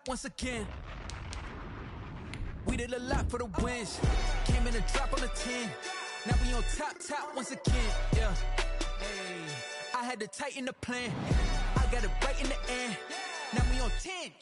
top once again. We did a lot for the wins. Came in a drop on the 10. Now we on top once again. Yeah. Hey, I had to tighten the plan. I got it right in the end. Now we on 10.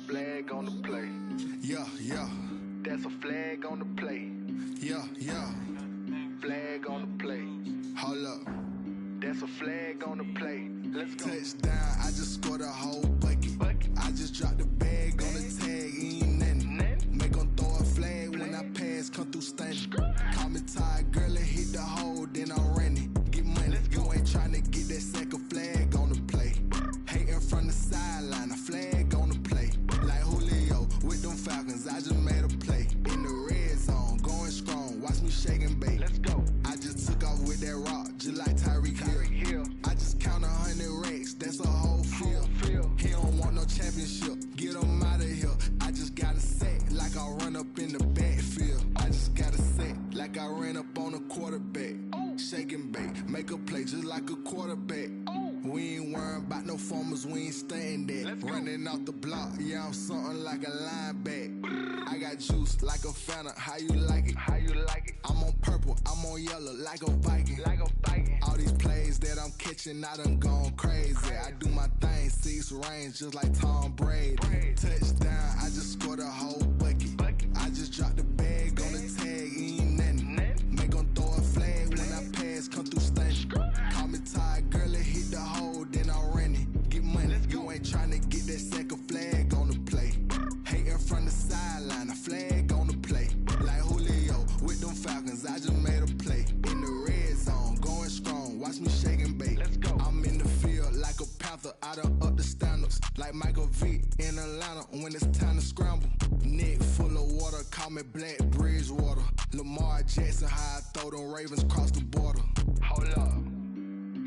Flag on the play. Yeah. That's a flag on the play. Yeah. Flag on the play. Hold up. That's a flag on the play. Let's go. Touchdown, I just scored a whole bucket. I just dropped the bag on the tag, ain't nothing. Make them throw a flag when I pass, come through stunning. Call me tired, girl, it hit the hole, then I'm running. Get money, you ain't tryna get that second flag on the play. Hating from the sideline, a flag on the play. Like Julio with them Falcons, I just made a play. In the red zone, going strong, watch me shake and bake. Let's go. I just took off with that rock, just like Tyreek Hill. I just count 100 racks, that's a whole field. He don't want no championship, get him out of here. I just got a set, like I run up in the backfield. I just got a set, like I ran up on a quarterback. Shake and bake, make a play just like a quarterback. We ain't worrying about no formers, we ain't staying there. Running off the block, yeah, I'm something like a linebacker. I got juice like a Fanta, how you like it? I'm on purple, I'm on yellow, like a Viking. All these plays that I'm catching, I done gone crazy. I do my thing, 6 range, just like Tom Brady. Touchdown, I just scored a whole bucket. I just dropped the bag on the tag, ain't nothing. Make them throw a flag when I pass, come through stunning. Call me tired, girl, it hit the hole, then I'm running. Get money, you ain't tryna get that second flag on the play. Hating from the sideline, a flag on the play. Like Julio with them Falcons, I just made a play. In the red zone, going strong, watch me shake and bake. I'm in the field like a panther, I done up the standards. Like Michael Vick in Atlanta when it's time to scramble. Neck full of water, call me Black Bridgewater. Lamar Jackson, how I throw them Ravens across the border. Hold up.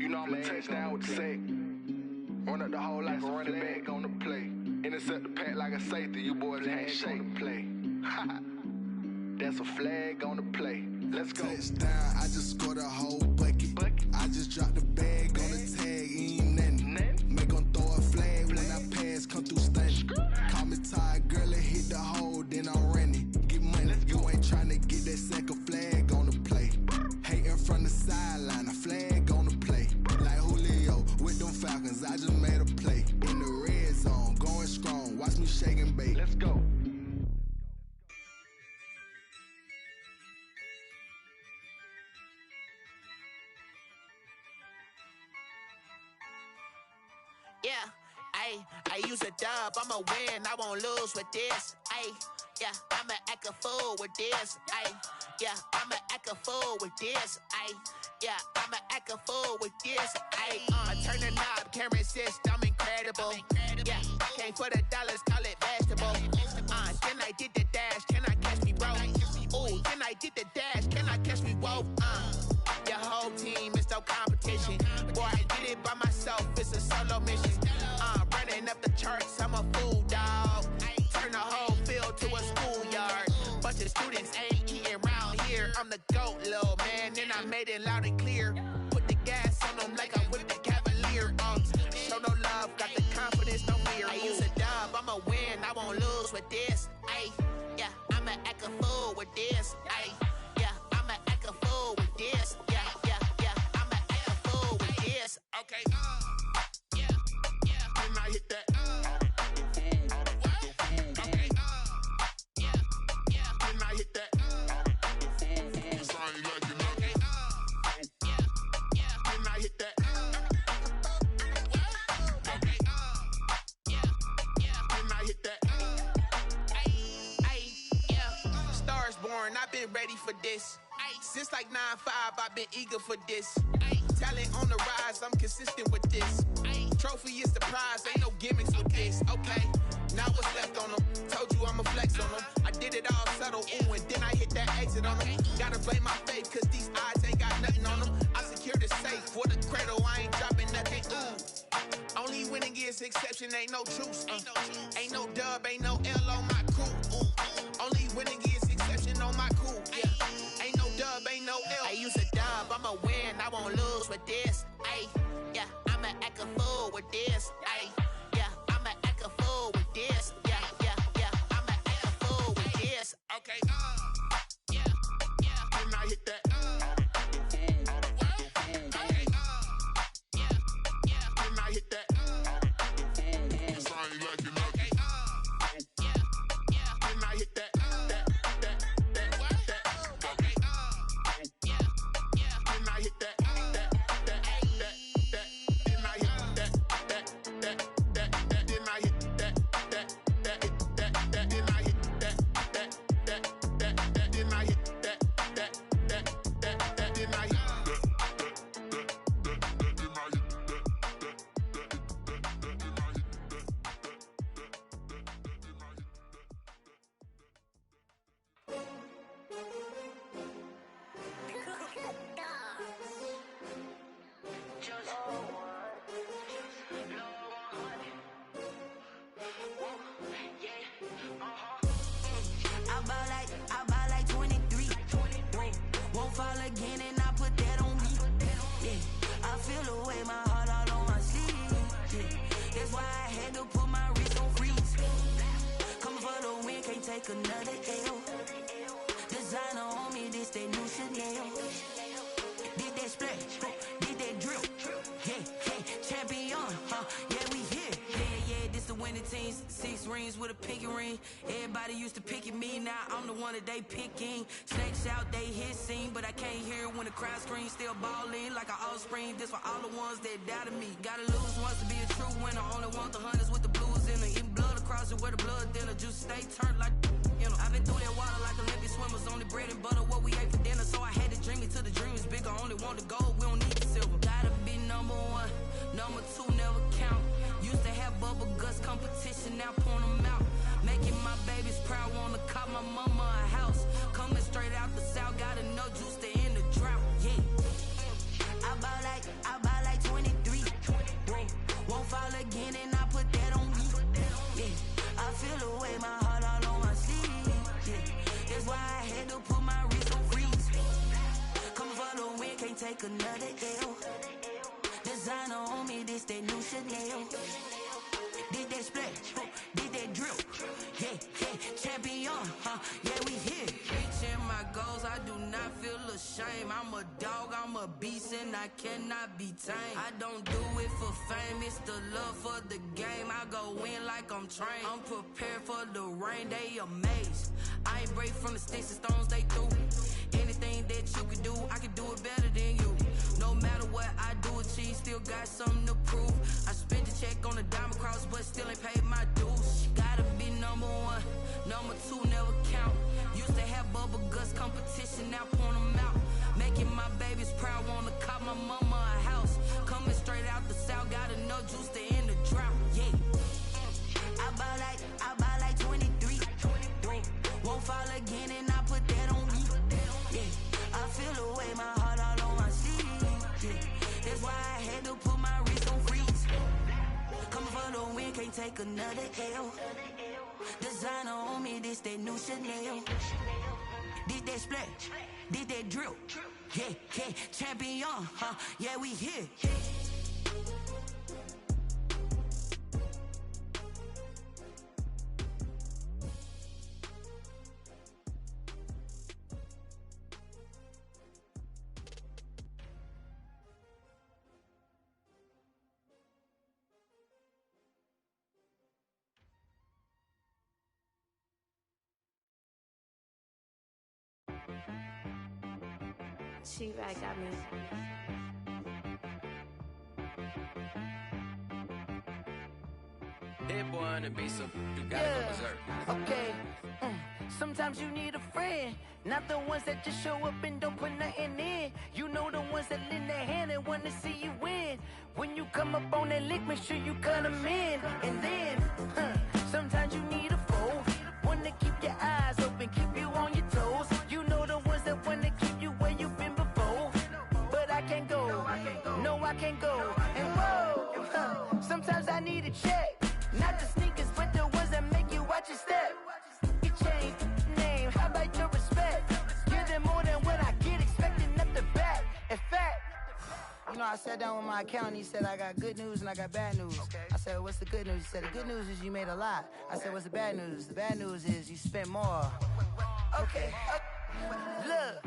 You know I'm a touchdown with the sack. Run up the hole like a running back on the play. Intercept the pack like a safety, you boys ain't shaking play. That's a flag on the play. Let's go. Touchdown, I just scored a whole bucket. I just dropped the bag on the tag, ain't nothing. Make them throw a flag when I pass, come through stunning. Call me tired, girl, it hit the hole, then I'm running. Get money, you ain't tryna get that second flag on the play. Hating from the sideline, a flag on the play. Like Julio with them Falcons, I just made a play. In the red zone, going strong, watch me shake and bake. Let's go. Yeah, I use a dub, I'ma win, I won't lose with this. Yeah, I'ma act a fool with this. Yeah, I'ma act a fool with this. Yeah, I'ma act a fool with this. Turn the knob, can't resist, I'm incredible. Yeah, came for the dollars, call it vegetable. Then I did the dash, can I catch me, bro? Ooh, then I did the dash, can I catch me, whoa? Your whole team is no competition. Boy, I did it by myself, it's a solo mission. Running up the charts, I'm a fool, dog. Turn the whole field to a schoolyard. Bunch of students ain't eating round here. I'm the GOAT, little man, and I made it loud and clear. Put the gas on them like I'm with the Cavalier. Show no love, got the confidence, no fear. I use a dub, I'ma win, I won't lose with this. Yeah, I'ma act a fool with this. Yeah, I'ma act a fool with this. Yeah, I'ma act a fool with this. Okay, yeah, and I hit that. Okay, yeah, and I hit that. I've been ready for this. Since like 9-5, I've been eager for this. Talent on the rise, I'm consistent with this. Trophy is the prize, ain't no gimmicks with this. Okay, now what's left exception, ain't no truce. Ain't no dub, ain't no L on my crew. Only winning is exception on my crew. Yeah. Ain't no dub, ain't no L. I use a dub, I'ma win, I won't lose with this. Ay, yeah, I'ma act a fool with this. Ay, yeah, I'ma act a fool with this. Yeah, yeah, yeah, I'ma act a fool with this. Okay, yeah, yeah. Didn't I hit that? Another L. Designer on me, this that new Chanel. Did that splash, did that drill. Yeah, yeah, champion, yeah, we here. Yeah, this the winning teams. 6 rings with a pinky ring. Everybody used to picking me, now I'm the one that they picking. Snakes out, they hit scene, but I can't hear when the crowd screams. Still balling like an offspring. This for all the ones that doubted me. Gotta lose once to be a true winner. Only want the hunters with the blues in it. Eating blood across it where the blood thinner. Juice stay turned like I've been through that water like Olympic swimmers. Only bread and butter, what we ate for dinner. So I had to dream it till the dream is bigger. Only want the gold, we don't need the silver. Gotta be number 1, number 2 never count. Used to have bubble guts competition, now point them out. Making my babies proud, wanna cop my mama a house. Coming straight out the south, gotta know juice to end the drought. Yeah, I buy like 23. Won't fall again and I put that on me. Yeah, I feel the way my heart all on my sleeve. That's why I had to put my wrist on freeze. Coming for the win, can't take another L. Designer on me, this that new Chanel. Did that splash, did that drill. Yeah, yeah, champion, yeah, we here. Reaching my goals, I do not feel ashamed. I'm a dog, I'm a beast, and I cannot be tamed. I don't do it for fame, it's the love for the game. I go in like I'm trained. I'm prepared for the rain, they amazed. I ain't break from the sticks and stones they threw. Anything that you can do, I can do it better than you. No matter what I do, achieve, still got something to prove. I spent the check on the diamond cross, but still ain't paid my dues. Gotta be number 1, number 2 never count. Used to have bubble guts competition, now point them out. Making my babies proud, wanna cop my mama a house. Coming straight out the south, gotta know juice to end the drought. Yeah, I buy like 23. Won't fall again and I put that on me. Yeah, I feel the way my heart all on my sleeve. Yeah, that's why I had to put my wrist on freeze. Coming for the win, can't take another L. Designer on me, this that new Chanel. Did that splash, did that drill. Yeah, yeah, champion, yeah, we here. She right got me. That boy on the beat, so you gotta go berserk. Okay. Sometimes you need a friend, not the ones that just show up and don't put nothing in. You know the ones that lend their hand and want to see you win. When you come up on that lick, make sure you cut them in. And then, sometimes you need a foe, one to keep your eyes open, keep you on your toes. You know the ones that want to keep you where you've been before. But I can't go, no I can't go. And whoa, sometimes I need a check. I sat down with my accountant. He said, I got good news and I got bad news. Okay. I said, what's the good news? He said, the good news is you made a lot. I said, what's the bad news? The bad news is you spent more. Okay. Look,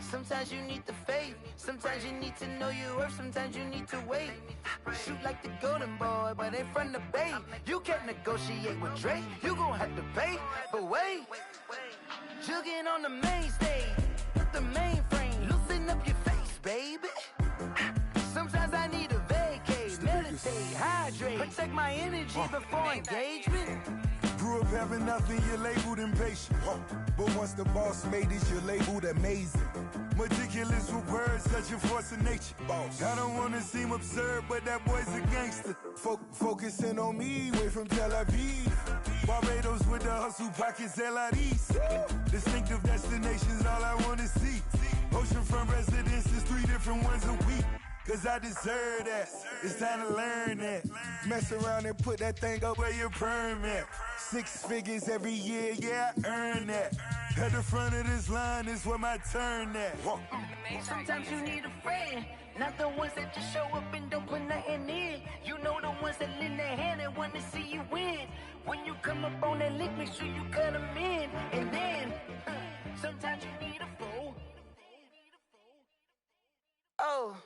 sometimes you need the faith. Sometimes you need to know your worth. Sometimes you need to wait. Shoot like the golden boy, but ain't from the bay. You can't negotiate with Drake. You gon' have to pay. But wait, jugging on the main stage. Put the mainframe. Loosen up your face, baby. Sometimes I need a vacate. Meditate, hydrate. Protect my energy before engagement. Grew up having nothing, you're labeled impatient. But once the boss made it, you're labeled amazing. Meticulous with words, such a force of nature. Boss. I don't wanna seem absurd, but that boy's a gangster. Focusing on me, way from Tel Aviv. Barbados with the hustle pockets, LIDs. Distinctive destinations, all I wanna see. Oceanfront residences, 3 different ones a week. Cause I deserve that, it's time to learn that. Mess around and put that thing up where your permit. 6 figures every year, yeah, I earn that. At the front of this line is where my turn at. Sometimes you need a friend, not the ones that just show up and don't put nothing in. You know the ones that lend their hand and want to see you win. When you come up on that lick, make sure you cut them in. And then, sometimes you need a fool. Oh.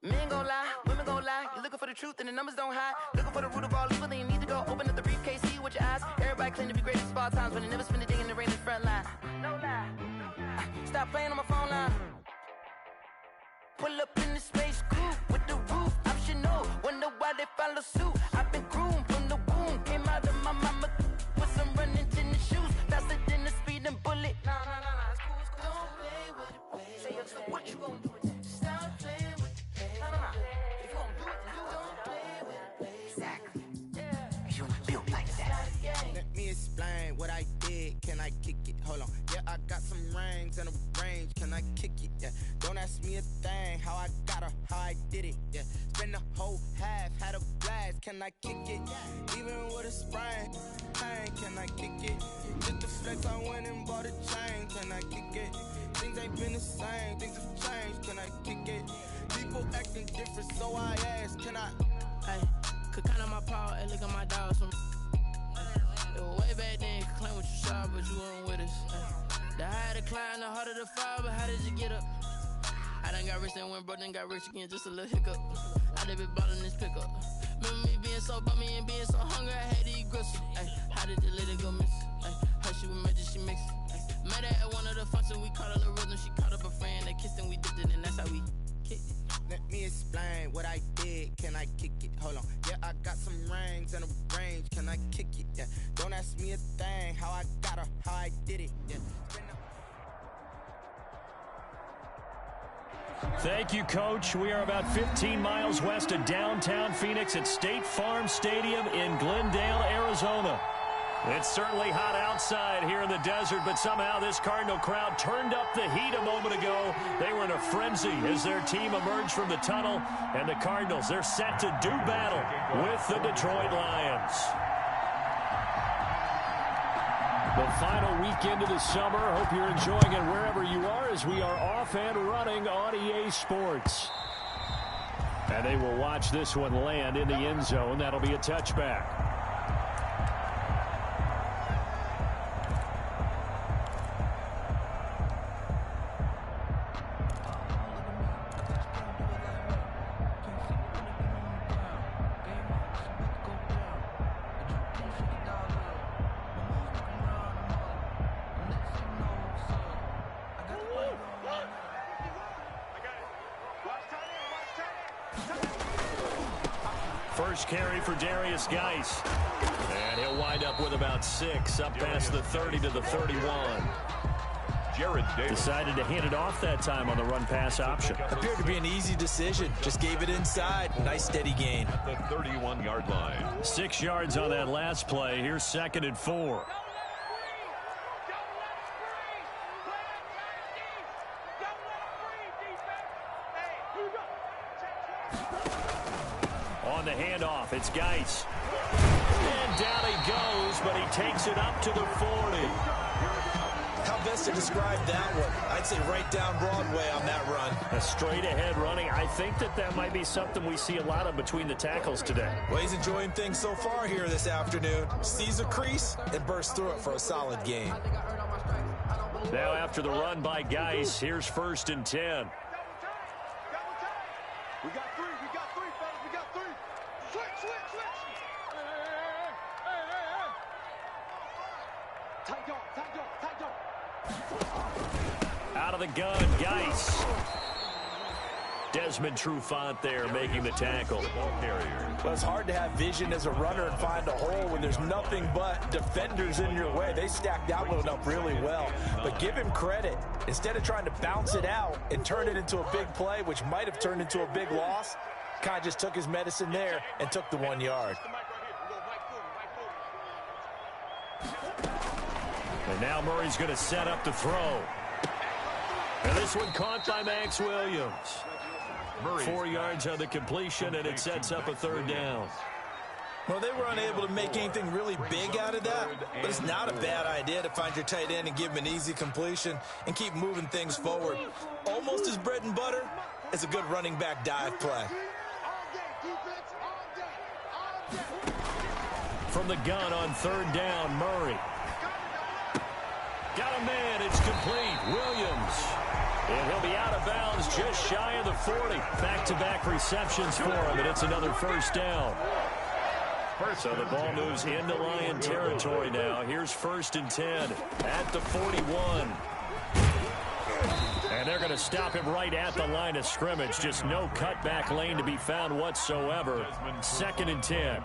Men gon' lie, women gon' lie. You're looking for the truth and the numbers don't hide. Looking for the root of all evil, then you need to go open up the briefcase, see with your eyes. Everybody claim to be greatest of all times, but they never spend a day in the rain in the front line. No lie. Stop playing on my phone line. Pull up in the space coupe with the roof optional. Wonder why they follow suit. I've been groomed from the womb. Came out of my mama with some running tennis shoes. Faster than the speeding bullet. No, it's cool, it's cool. Don't play with it, baby. Say what you gon' do with that? Stop playing with it. If you gon' do it, then you don't play with it, baby. Exactly. Yeah. You feel like that. Let me explain what I did. Can I kick it? Hold on. Yeah, I got some rings and a range. Can I kick it? Yeah. Don't ask me a thing. How I got her, how I did it. Yeah. Spend the whole half, had a blast. Can I kick it? Even with a sprain. Hey, can I kick it? Just the flex, I went and bought a chain. Can I kick it? Things ain't been the same. Things have changed. Can I kick it? People acting different, so I ask, can I? Hey, could count on my paw and look at my dogs from. It was way back then, could claim what you saw, but you weren't with us. The higher the climb, the harder the fall, but how did you get up? I done got rich and went broke, then got rich again, just a little hiccup. I done been ballin' this pickup. Remember me being so bummy and being so hungry, I had to eat gristle. Ay, how did the lady go miss? Ay, her she was magic, she mixed. Met her at one of the functions, we caught her the rhythm, she caught up a friend, they kissed and we dipped it, and that's how we kicked it. Let me explain what I did. Can I kick it? Hold on. Yeah, I got some rings and a range. Can I kick it? Yeah. Don't ask me a thing. How I got her, how I did it. Yeah. Thank you, Coach. We are about 15 miles west of downtown Phoenix at State Farm Stadium in Glendale, Arizona. It's certainly hot outside here in the desert, but somehow this Cardinal crowd turned up the heat a moment ago. They were in a frenzy as their team emerged from the tunnel, and the Cardinals, they're set to do battle with the Detroit Lions. The final weekend of the summer. Hope you're enjoying it wherever you are as we are off and running on EA Sports. And they will watch this one land in the end zone. That'll be a touchback. First carry for Darius Geis. And he'll wind up with about 6 up past the 30 to the 31. Jared Davis decided to hand it off that time on the run-pass option. Appeared to be an easy decision. Just gave it inside. Nice steady gain. At the 31-yard line. 6 yards on that last play. Here's 2nd and 4. On the handoff, it's Geis. And down he goes, but he takes it up to the 40. How best to describe that one? I'd say right down Broadway on that run. A straight-ahead running. I think that might be something we see a lot of between the tackles today. Well, he's enjoying things so far here this afternoon. Sees a crease and bursts through it for a solid gain. Now after the run by Geis, here's 1st and 10. We got three, fellas, we got three. Switch. Tight dog. Out of the gun, Geis. Desmond Trufant there making the tackle. Well, it's hard to have vision as a runner and find a hole when there's nothing but defenders in your way. They stacked that one up really well. But give him credit. Instead of trying to bounce it out and turn it into a big play, which might have turned into a big loss, kind of just took his medicine there and took the 1 yard. And now Murray's going to set up to throw. And this one caught by Max Williams. 4 yards on the completion, and it sets up a 3rd down. Well, they were unable to make anything really big out of that, but it's not a bad idea to find your tight end and give him an easy completion and keep moving things forward. Almost as bread and butter as a good running back dive play. From the gun on 3rd down, Murray. Got a man, it's complete. Williams. And he'll be out of bounds just shy of the 40. Back-to-back receptions for him, and it's another 1st down. So the ball moves into Lion territory now. Here's 1st and 10 at the 41. And they're going to stop him right at the line of scrimmage. Just no cutback lane to be found whatsoever. 2nd and 10.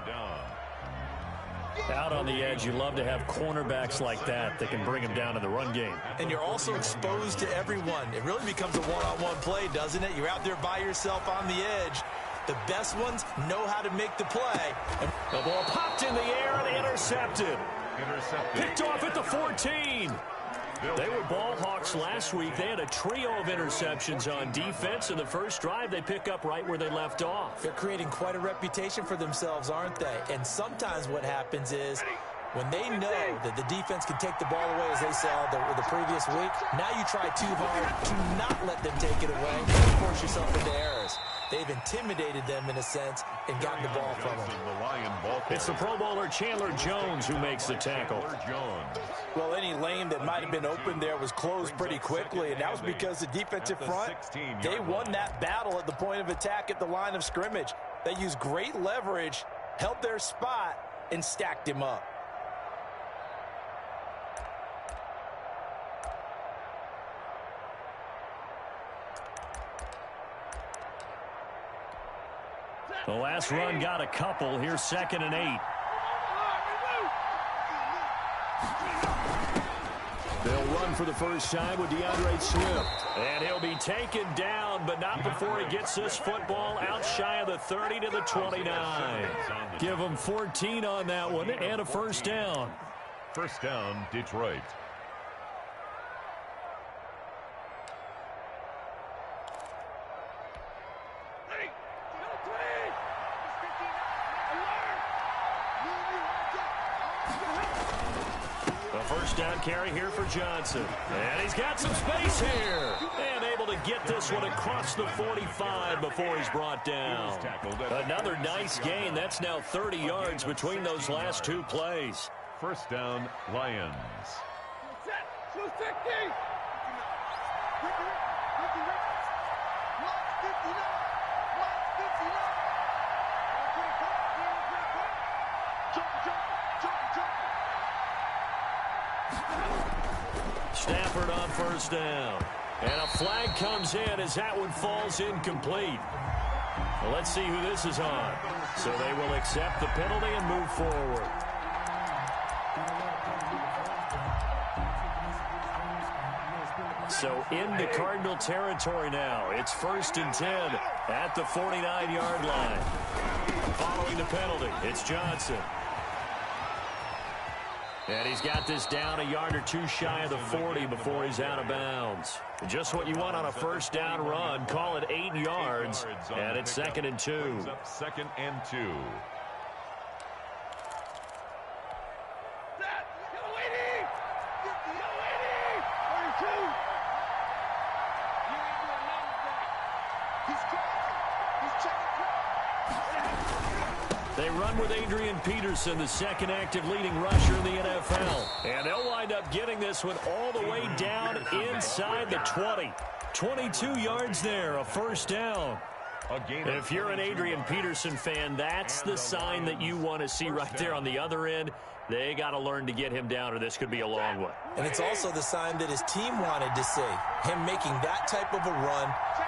Out on the edge, you love to have cornerbacks like that can bring him down in the run game. And you're also exposed to everyone. It really becomes a one-on-one play, doesn't it? You're out there by yourself on the edge. The best ones know how to make the play. The ball popped in the air and intercepted. Picked off at the 14. They were ball hawks last week. They had a trio of interceptions on defense. In the first drive, they pick up right where they left off. They're creating quite a reputation for themselves, aren't they? And sometimes what happens is when they know that the defense can take the ball away, as they saw the previous week, now you try too hard to not let them take it away and force yourself into errors. They've intimidated them in a sense and gotten the ball from them. It's the Pro Bowler Chandler Jones who makes the tackle. Well, any lane that might have been open there was closed pretty quickly, and that was because the defensive front, they won that battle at the point of attack at the line of scrimmage. They used great leverage, held their spot, and stacked him up. The last run got a couple. Here's 2nd and 8. They'll run for the first time with DeAndre Swift. And he'll be taken down, but not before he gets this football out shy of the 30 to the 29. Give him 14 on that one and a 1st down. 1st down, Detroit. Down carry here for Johnson. And he's got some space here. And able to get this one across the 45 before he's brought down. Another nice gain. That's now 30 yards between those last 2 plays. 1st down, Lions. Stafford on 1st down. And a flag comes in as that one falls incomplete. Well, let's see who this is on. So they will accept the penalty and move forward. So into Cardinal territory now. It's 1st and 10 at the 49-yard line. Following the penalty, it's Johnson. And he's got this down a yard or 2 shy of the 40 before he's out of bounds. Just what you want on a 1st down run. Call it 8 yards. And it's 2nd and 2. 2nd and 2. run with Adrian Peterson, the second active leading rusher in the NFL. And they'll wind up getting this one all the way down inside the 20. 22 yards there, a first down. If you're an Adrian Peterson fan, that's the sign that you want to see right there on the other end. They got to learn to get him down, or this could be a long one. And it's also the sign that his team wanted to see. Him making that type of a run,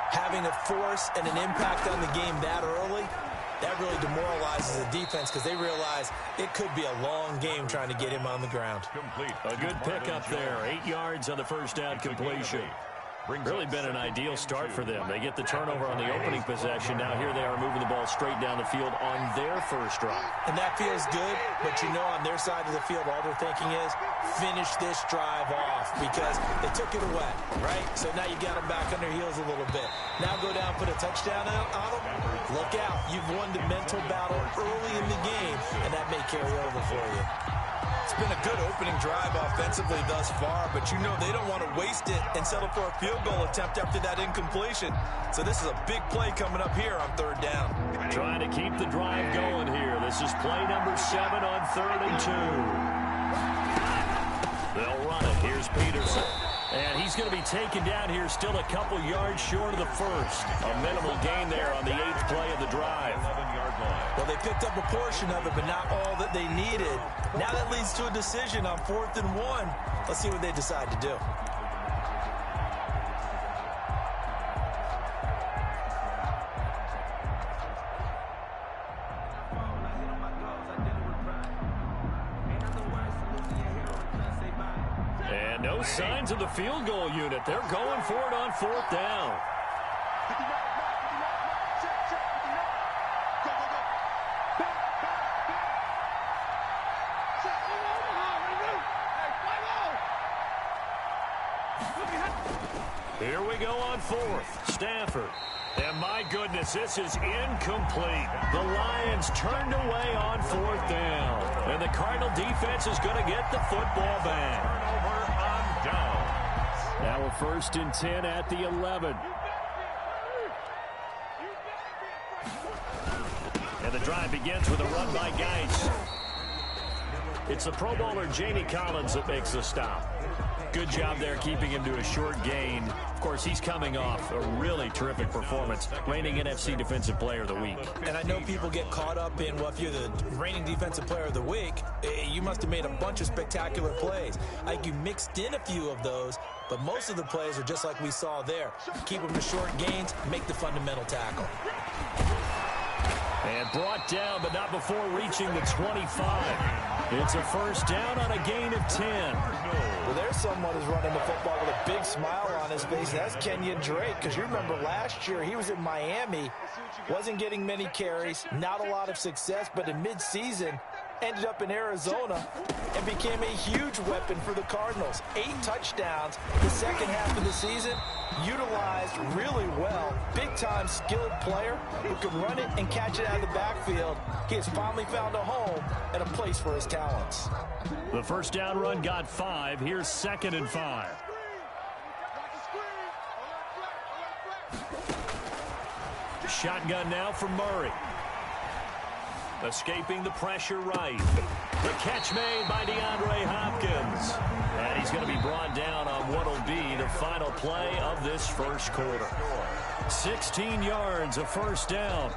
having a force and an impact on the game that early, that really demoralizes the defense because they realize it could be a long game trying to get him on the ground. A good pickup there. 8 yards on the first down completion. Really been an ideal start for them. They get the turnover on the opening possession. Now here they are moving the ball straight down the field on their first drive. And that feels good, but you know on their side of the field all they're thinking is finish this drive off because they took it away, right? So now you got them back on their heels a little bit. Now go down, put a touchdown on them. Look out. You've won the mental battle early in the game, and that may carry over for you. It's been a good opening drive offensively thus far, but you know they don't want to waste it and settle for a field goal attempt after that incompletion. So this is a big play coming up here on third down. Trying to keep the drive going here. This is play number 7 on 3rd and 2. They'll run it. Here's Peterson. And he's going to be taken down here, still a couple yards short of the first. A minimal gain there on the 8th play of the drive. Well, they picked up a portion of it, but not all that they needed. Now that leads to a decision on 4th and 1. Let's see what they decide to do. And no signs of the field goal unit. They're going for it on 4th down. Here we go on 4th. Stafford. And my goodness, this is incomplete. The Lions turned away on 4th down. And the Cardinal defense is going to get the football back. Turnover on down. Now a 1st and 10 at the 11. And the drive begins with a run by Geis. It's the Pro Bowler Jamie Collins that makes the stop. Good job there keeping him to a short gain. Of course, he's coming off a really terrific performance, reigning NFC Defensive Player of the Week. And I know people get caught up in, well, if you're the reigning Defensive Player of the Week, you must have made a bunch of spectacular plays. I think you mixed in a few of those, but most of the plays are just like we saw there. Keep them to short gains, make the fundamental tackle. And brought down, but not before reaching the 25. It's a first down on a gain of 10. Well, there's someone who's running the football with a big smile on his face. That's Kenyon Drake, because you remember last year he was in Miami, wasn't getting many carries, not a lot of success, but in midseason ended up in Arizona and became a huge weapon for the Cardinals. 8 touchdowns the second half of the season, utilized really well. Big-time skilled player who can run it and catch it out of the backfield. He has finally found a home and a place for his talents. The first down run got 5. Here's 2nd and 5. Shotgun now for Murray. Escaping the pressure right. The catch made by DeAndre Hopkins. And he's going to be brought down on what will be the final play of this first quarter. 16 yards, a first down.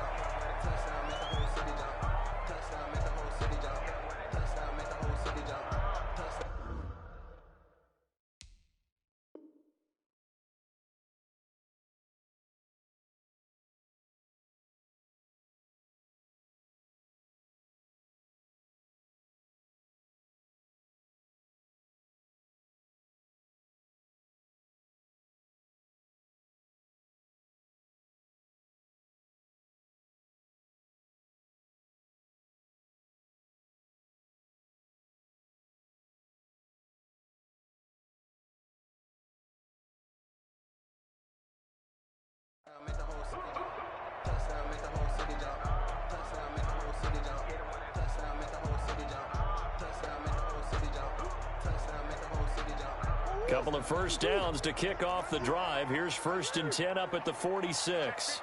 Couple of first downs to kick off the drive. Here's 1st and 10 up at the 46.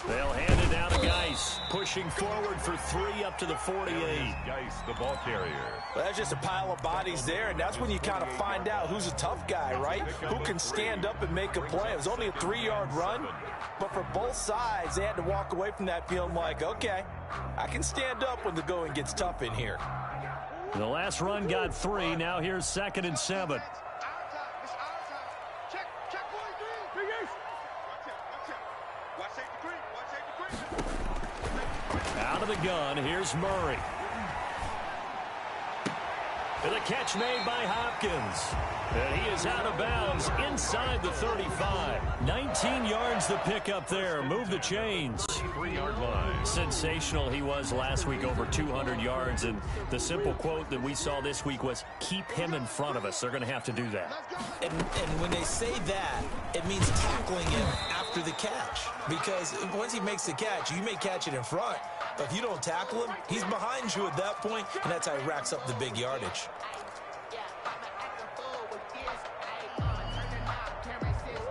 They'll hand it down to Geis. Geis pushing forward for 3 up to the 48. Geis, the ball carrier. Well, that's just a pile of bodies there, and that's when you kind of find out who's a tough guy, right? Who can stand up and make a play. It was only a 3-yard run, but for both sides, they had to walk away from that feeling like, okay, I can stand up when the going gets tough in here. The last run got 3. Now here's 2nd and 7. Out of the gun, here's Murray. And the catch made by Hopkins. And he is out of bounds inside the 35. 19 yards to pick up there. Move the chains. 3-yard line. Sensational he was last week, over 200 yards. And the simple quote that we saw this week was, keep him in front of us. They're going to have to do that. And when they say that, it means tackling him after the catch. Because once he makes the catch, you may catch it in front. But if you don't tackle him, he's behind you at that point, and that's how he racks up the big yardage.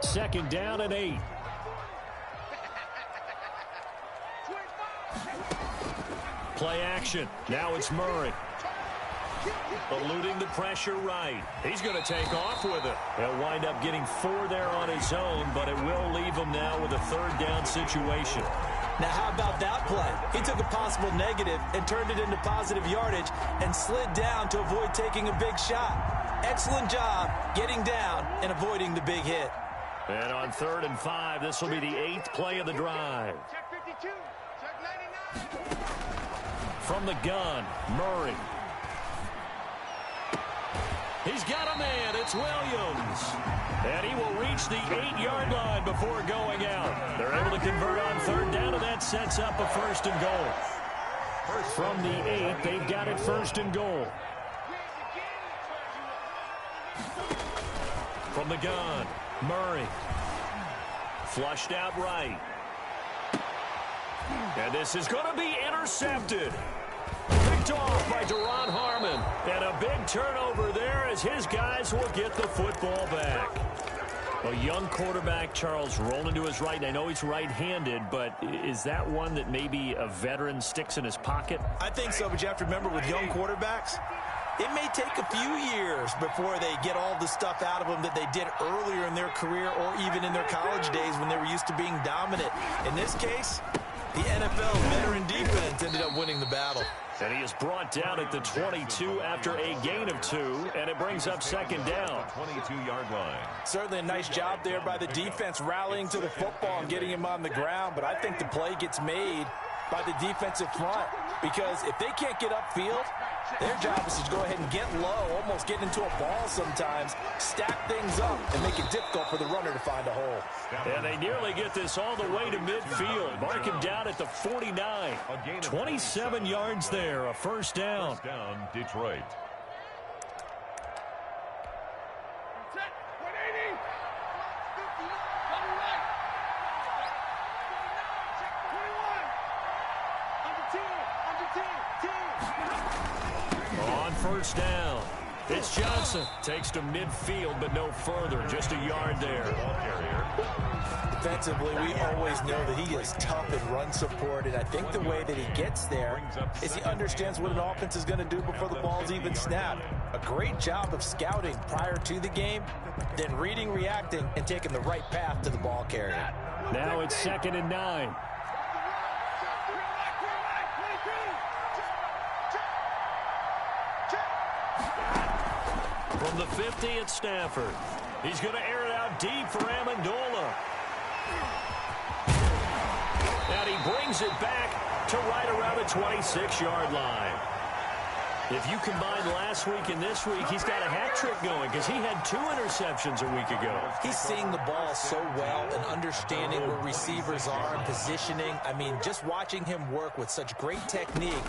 2nd down and 8. Play action. Now it's Murray. Eluding the pressure right. He's going to take off with it. He'll wind up getting 4 there on his own, but it will leave him now with a 3rd down situation. Now, how about that play? He took a possible negative and turned it into positive yardage and slid down to avoid taking a big shot. Excellent job getting down and avoiding the big hit. And on 3rd and 5, this will be the 8th play of the drive. Check 52. Check 99. From the gun, Murray. He's got a man. It's Williams. And he will reach the 8-yard line before going out. They're able to convert on 3rd down, and that sets up a 1st and goal. From the 8, they've got it 1st and goal. From the gun, Murray. Flushed out right. And this is going to be intercepted. Picked off by Deron Harmon. And a big turnover there as his guys will get the football back. A young quarterback, Charles, rolling to his right. And I know he's right-handed, but is that one that maybe a veteran sticks in his pocket? I think so, but you have to remember with young quarterbacks, it may take a few years before they get all the stuff out of them that they did earlier in their career or even in their college days when they were used to being dominant. In this case, the NFL veteran defense ended up winning the battle. And he is brought down at the 22 after a gain of 2, and it brings up 2nd down. 22-yard line. Certainly a nice job there by the defense rallying to the football and getting him on the ground, but I think the play gets made by the defensive front because if they can't get upfield, their job is to go ahead and get low, almost get into a ball sometimes, stack things up, and make it difficult for the runner to find a hole. And they nearly get this all the way to midfield. Mark him down at the 49. 27 yards there, a 1st down. 1st down, Detroit. On 1st down, it's Johnson. Takes to midfield, but no further. Just a yard there. Defensively, we always know that he is tough in run support, and I think the way that he gets there is he understands what an offense is going to do before the ball's even snapped. A great job of scouting prior to the game, then reading, reacting, and taking the right path to the ball carrier. Now it's 2nd and 9. From the 50, it's Stafford. He's going to air it out deep for Amendola. And he brings it back to right around the 26-yard line. If you combine last week and this week, he's got a hat trick going because he had 2 interceptions a week ago. He's seeing the ball so well and understanding where receivers are and positioning. I mean, just watching him work with such great technique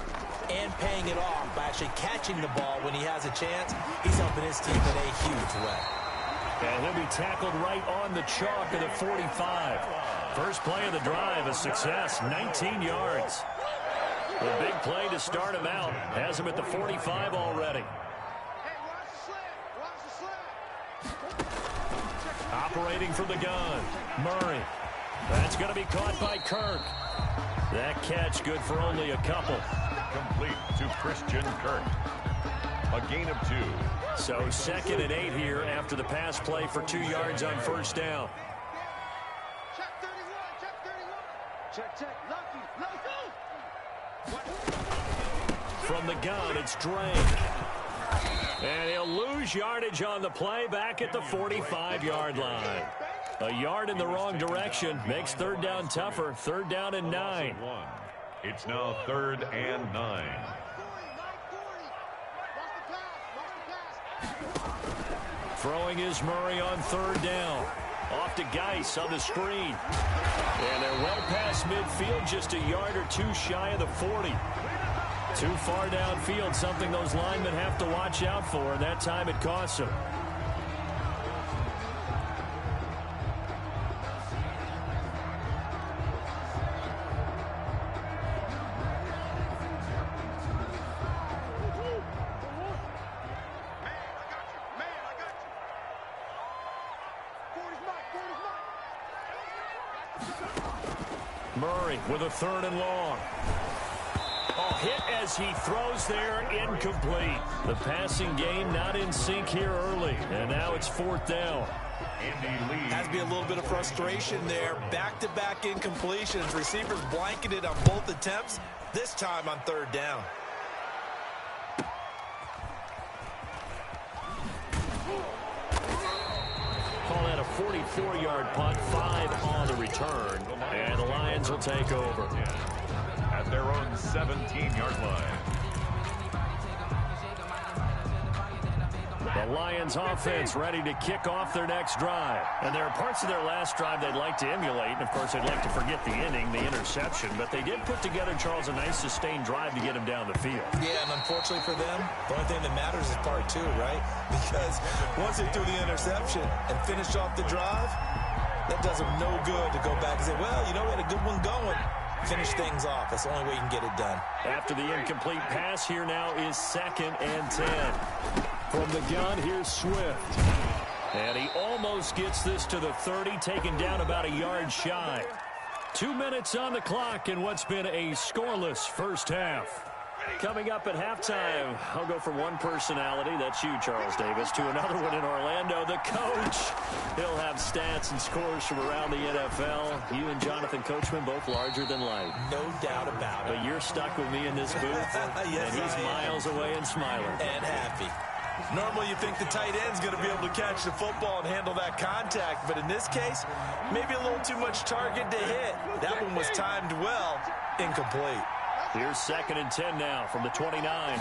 and paying it off by actually catching the ball when he has a chance, he's helping his team in a huge way. And he'll be tackled right on the chalk of the 45. First play of the drive, a success, 19 yards. The big play to start him out. Has him at the 45 already. Operating from the gun, Murray. That's going to be caught by Kirk. That catch good for only a couple. Complete to Christian Kirk. A gain of 2. So 2nd and 8 here after the pass play for 2 yards on first down. Check 31, check 31. Check, Lucky. From the gun, it's Drake. And he'll lose yardage on the play back at the 45-yard line. A yard in the wrong direction makes third down tougher. Third down and 9. It's now 3rd and 9. Throwing is Murray on 3rd down. Off to Geis on the screen. And they're well past midfield, just a yard or 2 shy of the 40. Too far downfield, something those linemen have to watch out for, and that time it costs them. Murray with a 3rd and long. Oh, hit as he throws there, incomplete. The passing game not in sync here early, and now it's 4th down. Has to be a little bit of frustration there. Back-to-back incompletions. Receivers blanketed on both attempts, this time on 3rd down. Call that a 44-yard punt, 5 on the return, and the Lions will take over. At their own 17-yard line. The Lions offense ready to kick off their next drive. And there are parts of their last drive they'd like to emulate. And, of course, they'd like to forget the inning, the interception. But they did put together, Charles, a nice sustained drive to get him down the field. Yeah, and unfortunately for them, the only thing that matters is part 2, right? Because once they threw the interception and finished off the drive, that does them no good to go back and say, well, you know, we had a good one going. Finish things off. That's the only way you can get it done. After the incomplete pass, here now is 2nd and 10. From the gun, here's Swift. And he almost gets this to the 30, taken down about a yard shy. 2 minutes on the clock in what's been a scoreless first half. Coming up at halftime, I'll go from one personality, that's you, Charles Davis, to another one in Orlando, the coach. He'll have stats and scores from around the NFL. You and Jonathan Coachman, both larger than life. No doubt about it. But you're stuck with me in this booth, yes, and he's miles away and smiling. And happy. Normally you think the tight end's going to be able to catch the football and handle that contact, but in this case, maybe a little too much target to hit. That one was timed well, incomplete. Here's 2nd and 10 now from the 29.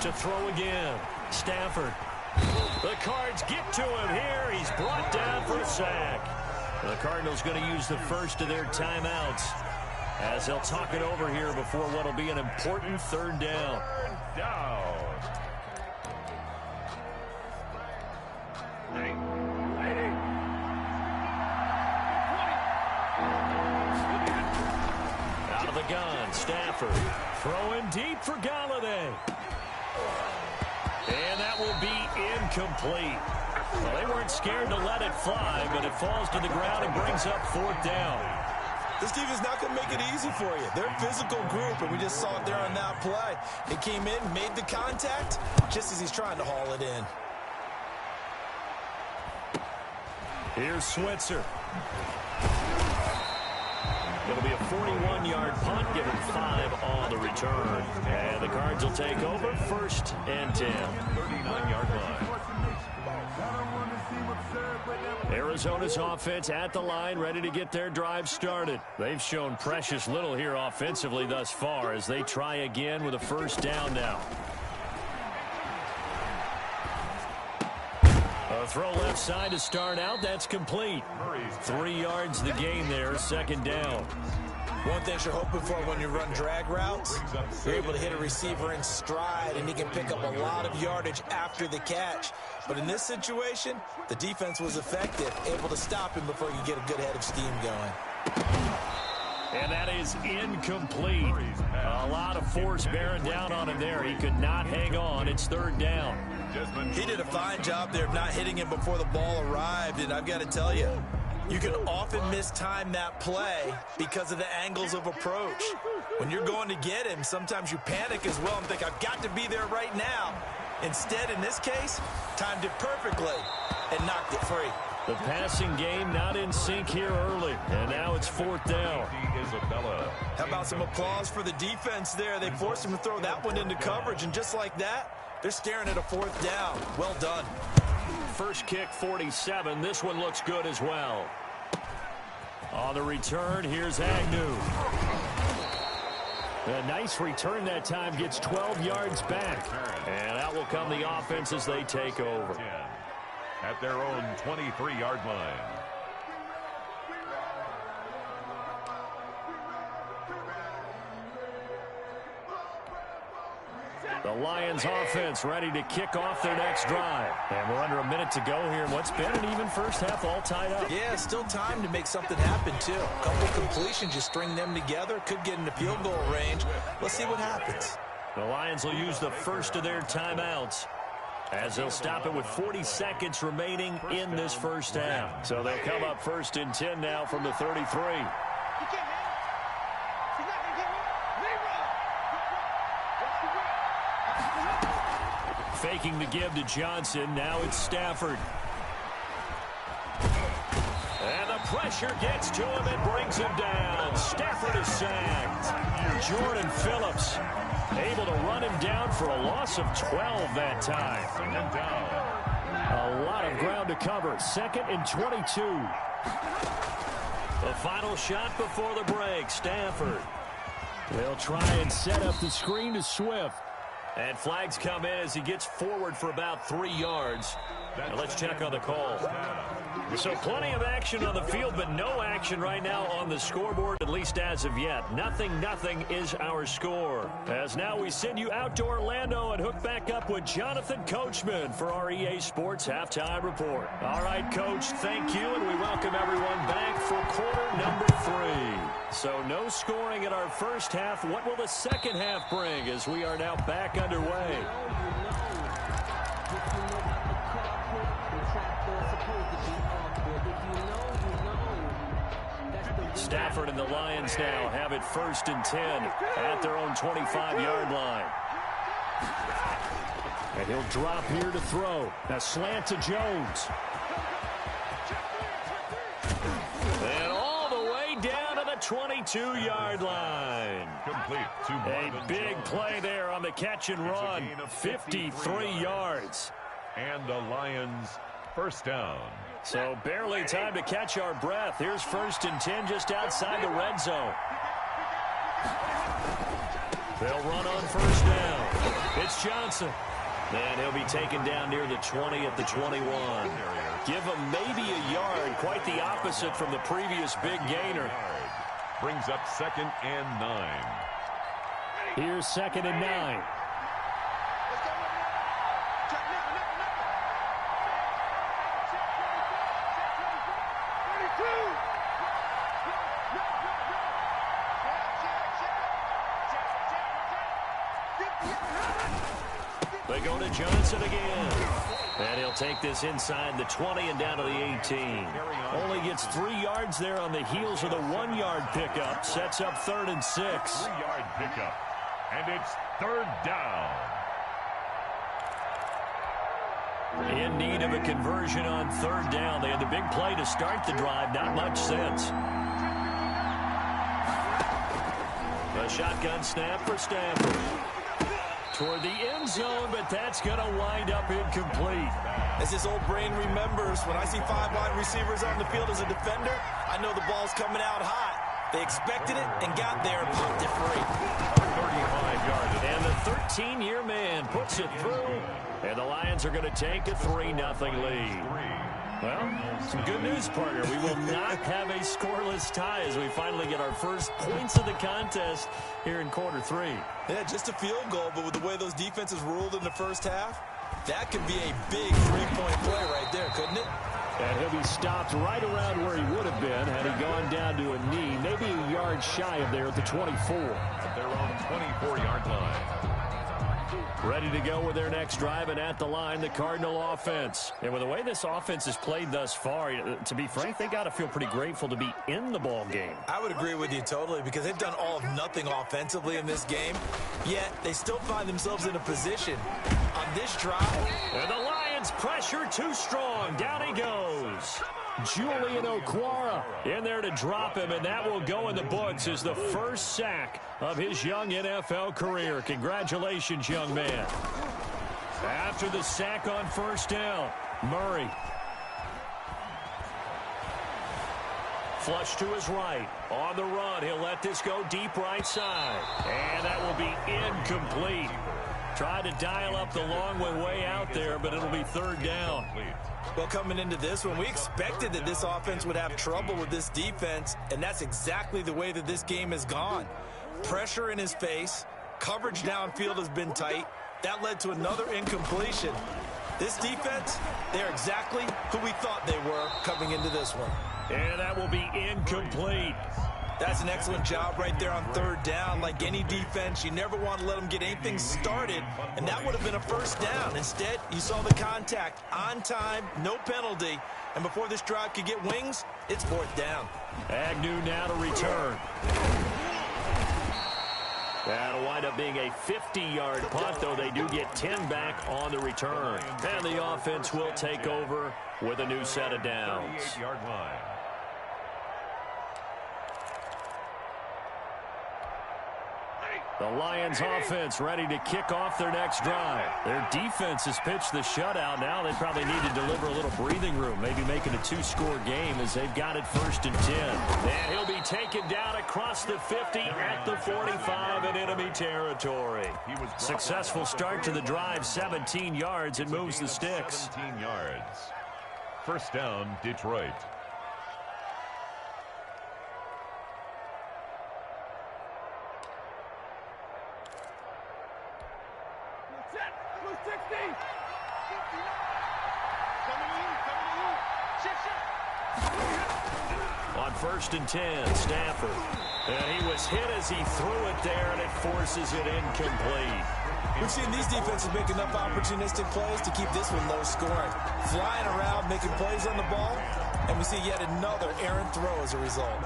To throw again, Stafford. The Cards get to him here. He's brought down for a sack. The Cardinals going to use the first of their timeouts as they'll talk it over here before what will be an important 3rd down. Out of the gun, Stafford throwing deep for Galladay. And that will be incomplete. Well, they weren't scared to let it fly, but it falls to the ground and brings up 4th down. This team is not going to make it easy for you. They're a physical group, and we just saw it there on that play. It came in, made the contact, just as he's trying to haul it in. Here's Switzer. It'll be a 41-yard punt, given 5 on the return. And the Cards will take over, 1st and 10. 39-yard line. Arizona's offense at the line, ready to get their drive started. They've shown precious little here offensively thus far as they try again with a 1st down now. A throw left side to start out. That's complete. 3 yards the gain there, 2nd down. One thing you're hoping for when you run drag routes, you're able to hit a receiver in stride, and he can pick up a lot of yardage after the catch. But in this situation, the defense was effective, able to stop him before you get a good head of steam going. And that is incomplete. A lot of force bearing down on him there. He could not hang on. It's 3rd down. He did a fine job there of not hitting him before the ball arrived, and I've got to tell you, You can often mistime that play because of the angles of approach. When you're going to get him, sometimes you panic as well and think, I've got to be there right now. Instead, in this case, timed it perfectly and knocked it free. The passing game not in sync here early, and now it's 4th down. How about some applause for the defense there? They forced him to throw that one into coverage, and just like that, they're staring at a 4th down. Well done. First kick, 47. This one looks good as well. On the return, here's Agnew. A nice return that time, gets 12 yards back. And out will come the offense as they take over. At their own 23-yard line. The Lions offense ready to kick off their next drive. And we're under a minute to go here in what's been an even first half, all tied up. Yeah, still time to make something happen, too. A couple completions, you string them together, could get into field goal range. Let's see what happens. The Lions will use the first of their timeouts, as they'll stop it with 40 seconds remaining in this first half. So they'll come up 1st and 10 now from the 33. Faking the give to Johnson. Now it's Stafford. And the pressure gets to him and brings him down. Stafford is sacked. Jordan Phillips able to run him down for a loss of 12 that time. A lot of ground to cover. 2nd and 22. The final shot before the break. Stafford. They'll try and set up the screen to Swift. And flags come in as he gets forward for about 3 yards. Now let's check on the call. So plenty of action on the field, but no action right now on the scoreboard, at least as of yet. 0-0 is our score. As now we send you out to Orlando and hook back up with Jonathan Coachman for our EA Sports Halftime Report. All right, Coach, thank you, and we welcome everyone back for quarter number 3. So no scoring in our first half. What will the second half bring as we are now back underway? Stafford and the Lions now have it 1st and 10 at their own 25-yard line. And he'll drop here to throw. Now slant to Jones. And all the way down to the 22-yard line. A big play there on the catch and run. 53 yards. And the Lions first down. So barely time to catch our breath. Here's 1st and 10 just outside the red zone. They'll run on 1st down. It's Johnson. And he'll be taken down near the 20 at the 21. Give him maybe a yard. Quite the opposite from the previous big gainer. Brings up 2nd and 9. Here's 2nd and 9. They go to Johnson again. And he'll take this inside the 20 and down to the 18. Only gets 3 yards there on the heels of the 1-yard pickup. Sets up 3rd and 6. 3-yard pickup. And it's 3rd down. In need of a conversion on 3rd down. They had the big play to start the drive. Not much sense. A shotgun snap for Stafford. Toward the end zone, but that's going to wind up incomplete. As his old brain remembers, when I see 5 wide receivers on the field as a defender, I know the ball's coming out hot. They expected it and got there and popped it free. 35 yards. And the 13-year man puts it through. And the Lions are going to take a 3-0 lead. Well, some good news, partner. We will not have a scoreless tie as we finally get our first points of the contest here in quarter 3. Yeah, just a field goal, but with the way those defenses ruled in the first half, that could be a big 3-point play right there, couldn't it? And he'll be stopped right around where he would have been had he gone down to a knee, maybe a yard shy of there at the 24. At their own 24-yard line. Ready to go with their next drive, and at the line, the Cardinal offense. And with the way this offense has played thus far, to be frank, they got to feel pretty grateful to be in the ball game. I would agree with you totally, because they've done all of nothing offensively in this game, yet they still find themselves in a position on this drive. And the Lions pressure too strong. Down he goes. Julian Okwara in there to drop him, and that will go in the books as the first sack of his young NFL career. Congratulations, young man. After the sack on first down, Murray. Flush to his right. On the run, he'll let this go deep right side. And that will be incomplete. Tried to dial up the long way out there, but it'll be third down. Well, coming into this one, we expected that this offense would have trouble with this defense, and that's exactly the way that this game has gone. Pressure in his face, coverage downfield has been tight. That led to another incompletion. This defense, they're exactly who we thought they were coming into this one. And that will be incomplete. That's an excellent job right there on third down. Like any defense, you never want to let them get anything started, and that would have been a first down. Instead, you saw the contact on time, no penalty, and before this drive could get wings, it's fourth down. Agnew now to return. That'll wind up being a 50-yard punt, though they do get 10 back on the return. And the offense will take over with a new set of downs. 38-yard line. The Lions offense ready to kick off their next drive. Their defense has pitched the shutout. Now they probably need to deliver a little breathing room, maybe make it a two-score game as they've got it first and 10. And he'll be taken down across the 50 at the 45 in enemy territory. Successful start to the drive, 17 yards. It moves the sticks. 17 yards. First down, Detroit. On first and 10, Stafford. And he was hit as he threw it there, and it forces it incomplete. We've seen these defenses make enough opportunistic plays to keep this one low scoring. Flying around, making plays on the ball, and we see yet another errant throw as a result.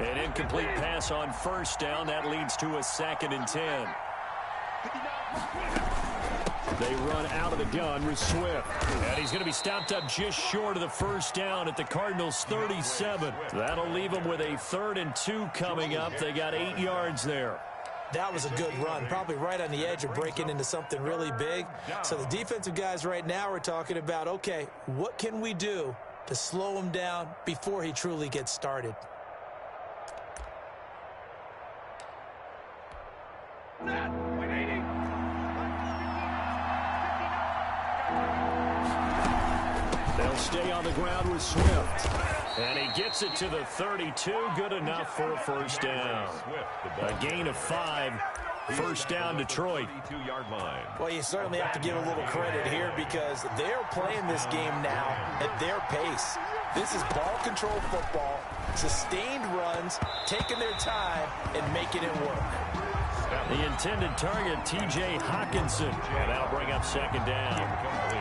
An incomplete pass on first down. That leads to a second and 10. They run out of the gun with Swift. And he's going to be stopped up just short of the first down at the Cardinals' 37. That'll leave them with a 3rd and 2 coming up. They got 8 yards there. That was a good run, probably right on the edge of breaking into something really big. So the defensive guys right now are talking about, okay, what can we do to slow him down before he truly gets started? They'll stay on the ground with Swift. And he gets it to the 32. Good enough for a first down. A gain of 5. First down, Detroit. Well, you certainly have to give a little credit here because they're playing this game now at their pace. This is ball control football, sustained runs, taking their time, and making it work. The intended target, T.J. Hawkinson. And that'll bring up second down.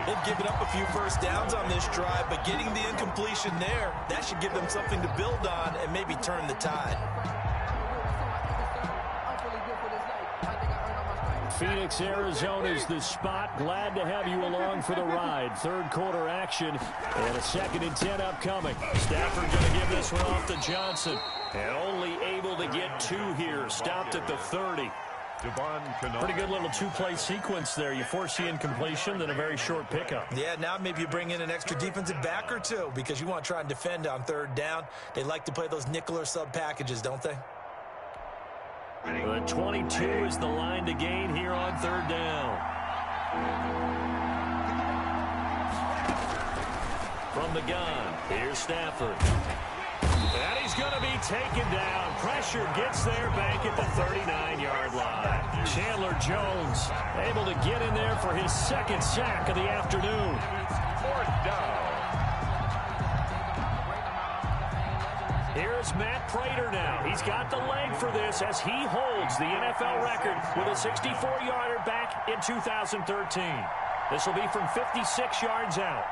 They've given up a few first downs on this drive, but getting the incompletion there, that should give them something to build on and maybe turn the tide. Phoenix, Arizona is the spot. Glad to have you along for the ride. Third quarter action and a 2nd and 10 upcoming. Stafford going to give this one off to Johnson. And only able to get 2 here. Stopped at the 30. Pretty good little 2-play sequence there. You force the incompletion, then a very short pickup. Yeah, now maybe you bring in an extra defensive back or 2 because you want to try and defend on third down. They like to play those nickel or sub packages, don't they? The 22 is the line to gain here on third down. From the gun, here's Stafford. And he's going to be taken down. Pressure gets there back at the 39-yard line. Chandler Jones able to get in there for his second sack of the afternoon. Fourth down. Here's Matt Prater now. He's got the leg for this as he holds the NFL record with a 64-yarder back in 2013. This will be from 56 yards out.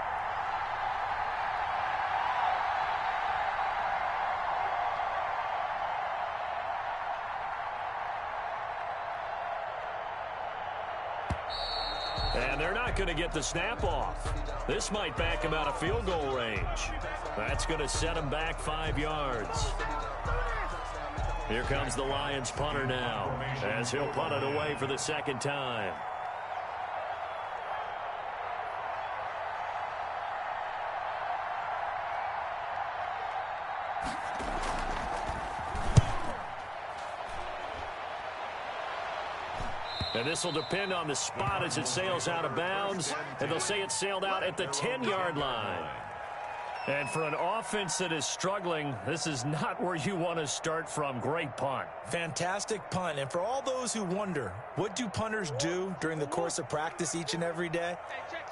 And they're not going to get the snap off. This might back him out of field goal range. That's going to set him back 5 yards. Here comes the Lions punter now as he'll punt it away for the second time. And this will depend on the spot as it sails out of bounds. And they'll say it sailed out at the 10-yard line. And for an offense that is struggling, this is not where you want to start from. Great punt. Fantastic punt. And for all those who wonder, what do punters do during the course of practice each and every day?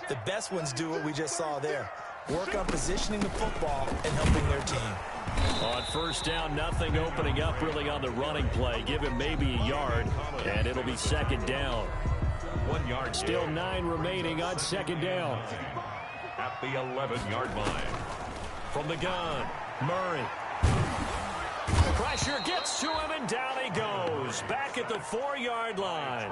The best ones do what we just saw there. Work on positioning the football and helping their team. On first down, nothing opening up really on the running play. Give him maybe a yard, and it'll be second down. 1 yard. Still 9 remaining on second down. At the 11-yard line. From the gun, Murray. Pressure gets to him, and down he goes. Back at the 4-yard line.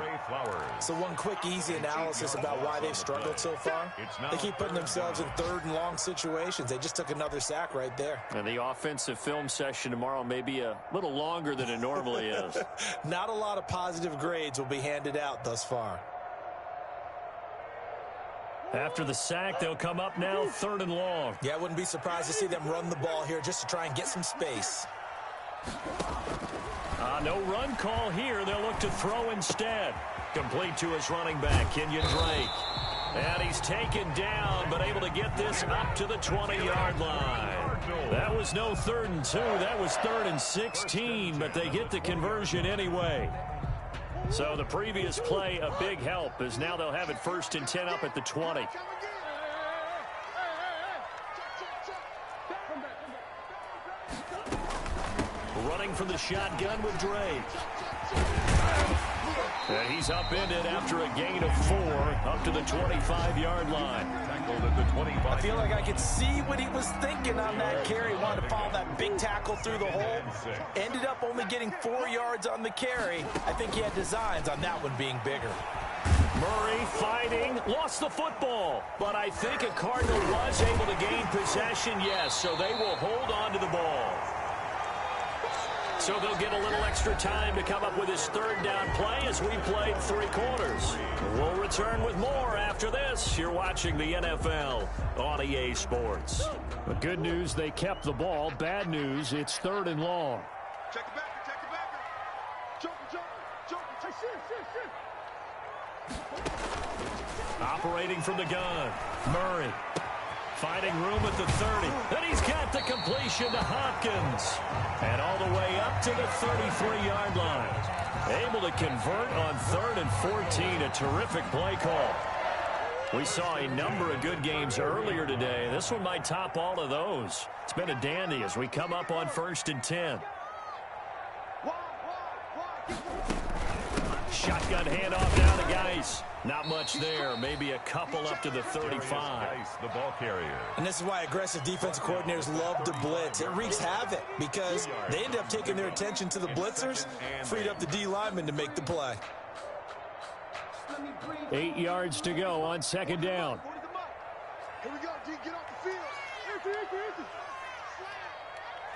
So one quick, easy analysis about why they've struggled so far. They keep putting themselves in third and long situations. They just took another sack right there. And the offensive film session tomorrow may be a little longer than it normally is. Not a lot of positive grades will be handed out thus far. After the sack, they'll come up now 3rd and long. Yeah, I wouldn't be surprised to see them run the ball here just to try and get some space. No run call here. They'll look to throw instead. Complete to his running back, Kenyon Drake. And he's taken down, but able to get this up to the 20-yard line. That was no 3rd and 2. That was 3rd and 16, but they get the conversion anyway. So the previous play, a big help, as now they'll have it 1st and 10 up at the 20. Running from the shotgun with Drake. And he's upended after a gain of 4 up to the 25-yard line. I feel like I could see what he was thinking on that carry. He wanted to follow that big tackle through the hole. Ended up only getting 4 yards on the carry. I think he had designs on that one being bigger. Murray fighting, lost the football. But I think a Cardinal was able to gain possession, yes. So they will hold on to the ball. So they'll get a little extra time to come up with his 3rd down play as we played 3 quarters. We'll return with more after this. You're watching the NFL on EA Sports. The good news, they kept the ball. Bad news, it's 3rd and long. Check the backer, check the backer. Joker. Operating from the gun, Murray. Finding room at the 30. Then he's got the completion to Hopkins. And all the way up to the 33-yard line. Able to convert on 3rd and 14. A terrific play call. We saw a number of good games earlier today. This one might top all of those. It's been a dandy as we come up on 1st and 10. Shotgun handoff down to Geis. Not much there. Maybe a couple up to the 35. The ball carrier. And this is why aggressive defensive coordinators love to blitz. It wreaks havoc because they end up taking their attention to the blitzers, freed up the D lineman to make the play. 8 yards to go on 2nd down. Here we go, D. Get off the field. Empty.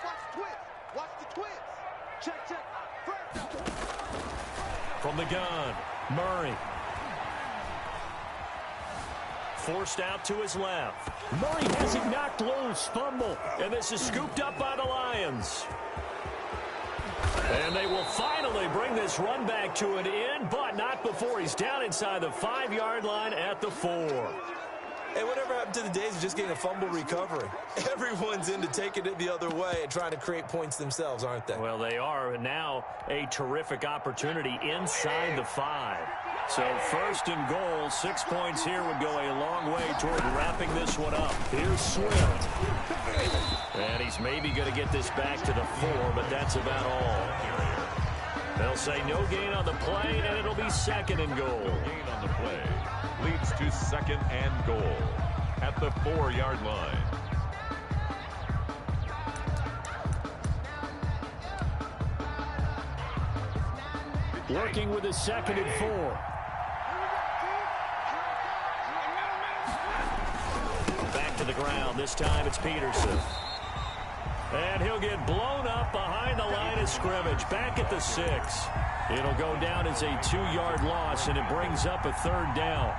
Watch the twist. Watch the twist. Check. From the gun, Murray. Forced out to his left. Murray has it knocked loose. Fumble. And this is scooped up by the Lions. And they will finally bring this run back to an end, but not before he's down inside the 5-yard line at the 4. Hey, whatever happened to the days of just getting a fumble recovery? Everyone's into taking it the other way and trying to create points themselves, aren't they? Well, they are. And now a terrific opportunity inside the 5. So 1st and goal, 6 points here would go a long way toward wrapping this one up. Here's Swift. And he's maybe going to get this back to the 4, but that's about all. They'll say no gain on the play, and it'll be 2nd and goal. Gain on the play leads to 2nd and goal at the 4-yard line. Working with a 2nd and 4. Back to the ground. This time it's Peterson. And he'll get blown up behind the line of scrimmage. Back at the 6. It'll go down as a 2-yard loss, and it brings up a 3rd down.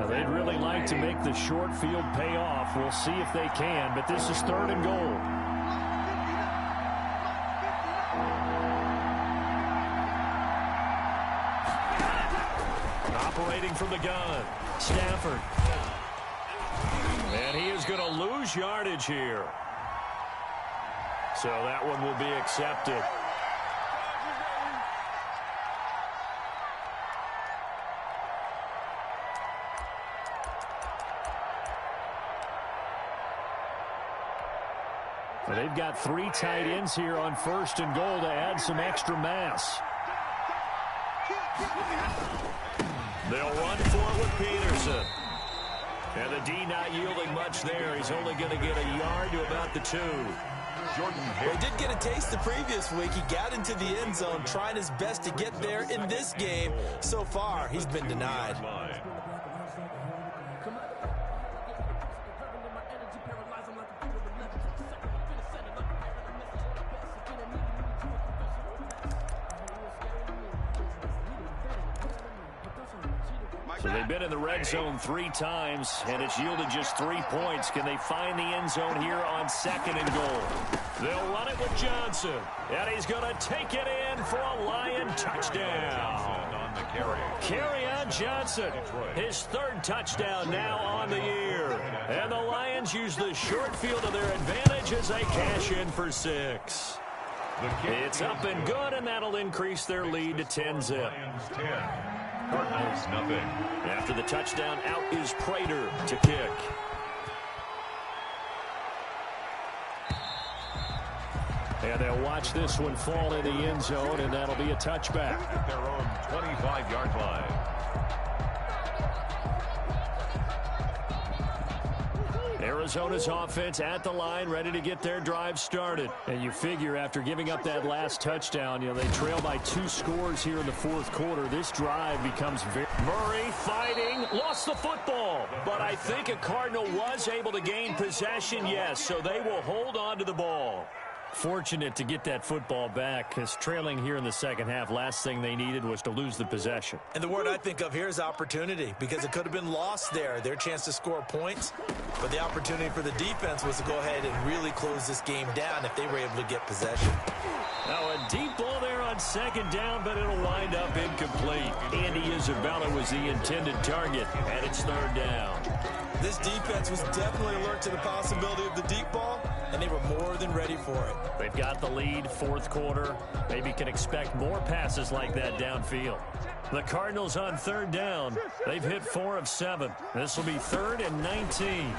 They'd really like to make the short field pay off. We'll see if they can, but this is 3rd and goal. Operating from the gun, Stafford. And he is going to lose yardage here. So that one will be accepted. They've got 3 tight ends here on 1st and goal to add some extra mass. They'll run for it with Peterson. And the D not yielding much there. He's only going to get a yard to about the 2. Well, he did get a taste the previous week. He got into the end zone, trying his best to get there in this game. So far, he's been denied. So they've been in the red zone 3 times, and it's yielded just 3 points. Can they find the end zone here on 2nd and goal? They'll run it with Johnson, and he's going to take it in for a Lion touchdown. On the carry. Kerryon Johnson, his 3rd touchdown now on the year. And the Lions use the short field to their advantage as they cash in for 6. It's up and good, and that'll increase their lead to 10-zip. Cardinals, nothing. After the touchdown, out is Prater to kick. And they'll watch this one fall in the end zone, and that'll be a touchback. At their own 25-yard line. Arizona's offense at the line, ready to get their drive started. And you figure after giving up that last touchdown, they trail by 2 scores here in the 4th quarter. This drive becomes very... Murray fighting, lost the football. But I think a Cardinal was able to gain possession, yes, so they will hold on to the ball. Fortunate to get that football back, because trailing here in the 2nd half, last thing they needed was to lose the possession. And the word I think of here is opportunity, because it could have been lost there, their chance to score points. But the opportunity for the defense was to go ahead and really close this game down if they were able to get possession. Now a deep ball there on 2nd down, but it'll wind up incomplete. Andy Isabella was the intended target, and it's 3rd down. This defense was definitely alert to the possibility of the deep ball, and they were more than ready for it. They've got the lead, 4th quarter. Maybe can expect more passes like that downfield. The Cardinals on 3rd down. They've hit 4 of 7. This will be 3rd and 19.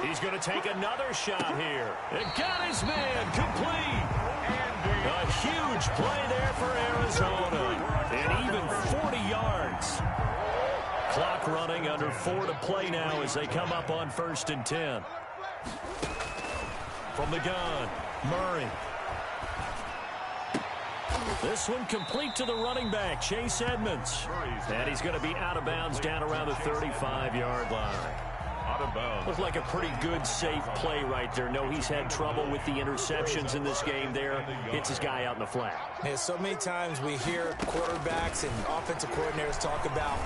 He's going to take another shot here. It got his man complete. A huge play there for Arizona. And even 40 yards. Clock running, under 4 to play now as they come up on 1st and 10. From the gun, Murray. This one complete to the running back, Chase Edmonds. And he's going to be out of bounds down around the 35-yard line. out of bounds. Looked like a pretty good, safe play right there. No, he's had trouble with the interceptions in this game there. Hits his guy out in the flat. Yeah, so many times we hear quarterbacks and offensive coordinators talk about